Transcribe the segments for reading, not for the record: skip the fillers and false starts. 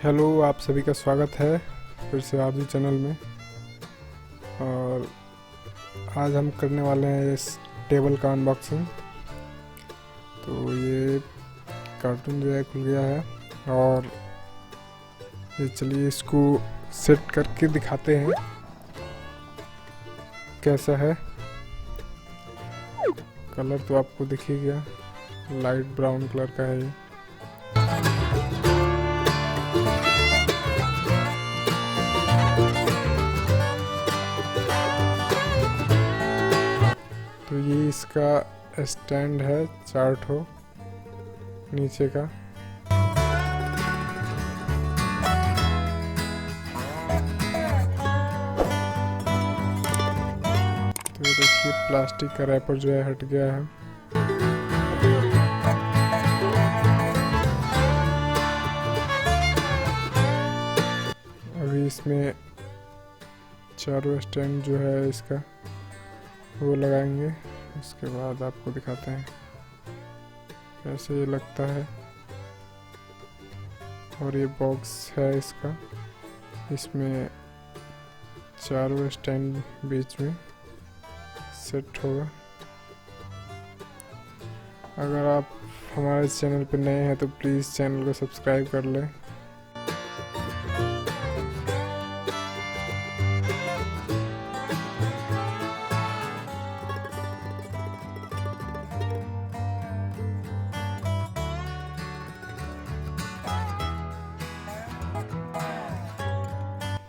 Hello, आप सभी का स्वागत है फिर से आरजू चैनल में। और आज हम करने वाले हैं इस टेबल का अनबॉक्सिंग। तो ये कार्टून जो है खुल गया है और ये चलिए इसको सेट करके दिखाते हैं कैसा है। कलर तो आपको दिख ही गया, लाइट ब्राउन कलर का है ये। तो ये इसका स्टैंड है 4 ठो नीचे का। तो ये देखिए प्लास्टिक का रैपर जो है हट गया है। अभी इसमें चारों स्टैंड जो है इसका वो लगाएंगे, उसके बाद आपको दिखाते हैं कैसे ये लगता है। और ये बॉक्स है इसका, इसमें चारों स्टैंड बीच में सेट होगा। अगर आप हमारे चैनल पर नए हैं तो प्लीज़ चैनल को सब्सक्राइब कर लें।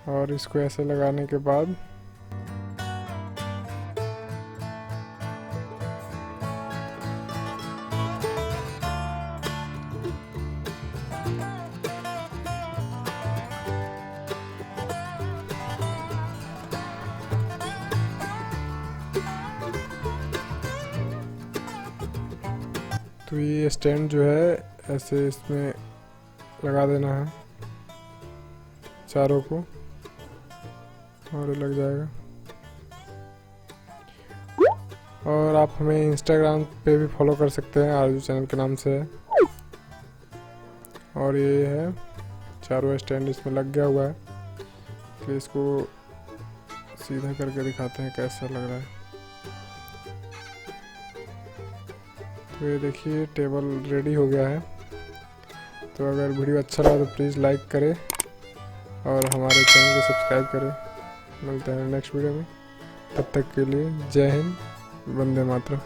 और इसको ऐसे लगाने के बाद तो ये स्टैंड जो है ऐसे इसमें लगा देना है चारों को और लग जाएगा। और आप हमें इंस्टाग्राम पे भी फॉलो कर सकते हैं, आरजू चैनल के नाम से है। और ये है चारों स्टैंड इसमें लग गया हुआ है। तो इसको सीधा करके दिखाते हैं कैसा लग रहा है। तो ये देखिए टेबल रेडी हो गया है। तो अगर वीडियो अच्छा लगा तो प्लीज़ लाइक करें और हमारे चैनल को सब्सक्राइब करें। मिलते हैं नेक्स्ट वीडियो में, तब तक के लिए जय हिंद, वंदे मातरम।